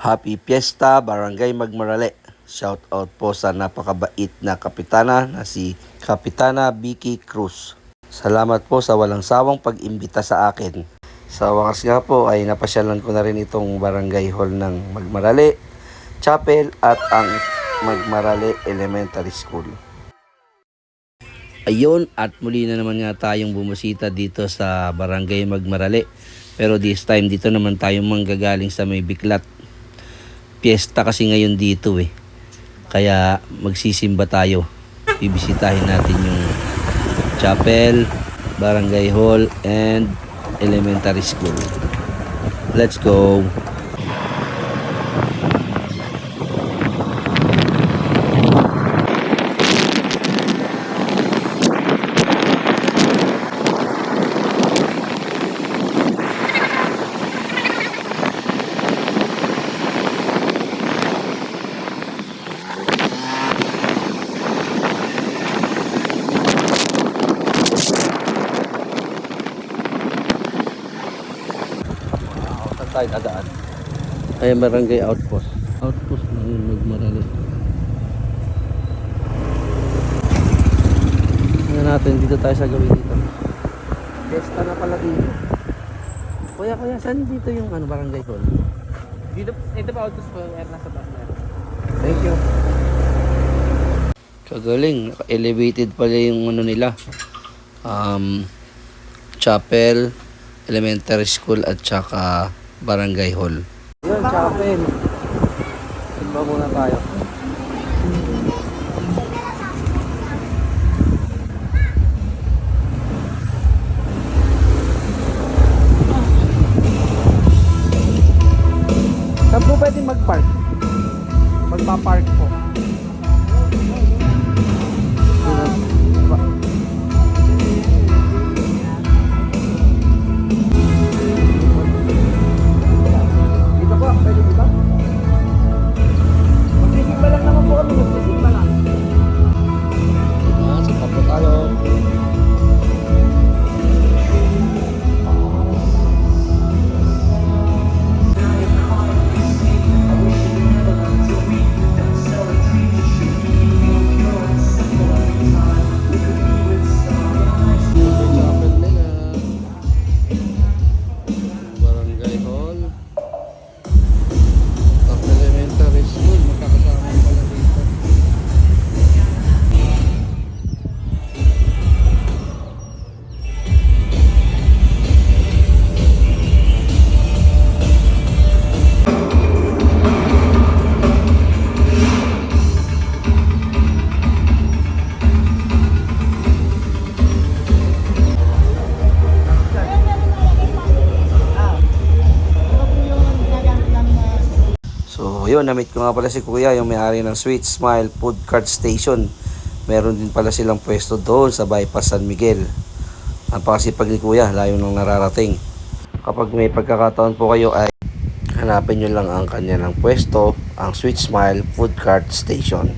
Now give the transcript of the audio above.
Happy Fiesta, Barangay Magmarale. Shout out po sa napakabait na kapitana na si Kapitana Vicky Cruz. Salamat po sa walang sawang pag-imbita sa akin. Sa wakas nga po ay napasyalan ko na rin itong barangay hall ng Magmarale, Chapel at ang Magmarale Elementary School. Ayun, at muli na naman nga tayong bumusita dito sa Barangay Magmarale. Pero this time dito naman tayong manggagaling sa may Biklat. Fiesta kasi ngayon dito Kaya magsisimba tayo. Bibisitahin natin yung chapel, barangay hall, and elementary school. Let's go! Tayo dadaan. Ay, barangay outpost. Outpost ng Magmarale. Tingnan natin, dito tayo sa gawin dito. Fiesta na pala dito. Kuya, saan dito yung barangay hall? Dito, ito pa outpost po, nasa bus na. Thank you. Kagaling, elevated pala yung nila. Chapel, elementary school at saka barangay hall. Yun, chapel. Tigba muna tayo. Saan po pwede mag-park? Magpa-park po. Yun, na-meet ko nga pala si Kuya, yung may-ari ng Sweet Smile Food Cart Station. Meron din pala silang pwesto doon sa Bypass San Miguel. Napakasipag ni Kuya, layo nang nararating. Kapag may pagkakataon po kayo ay hanapin nyo lang ang kanya ng pwesto, ang Sweet Smile Food Cart Station.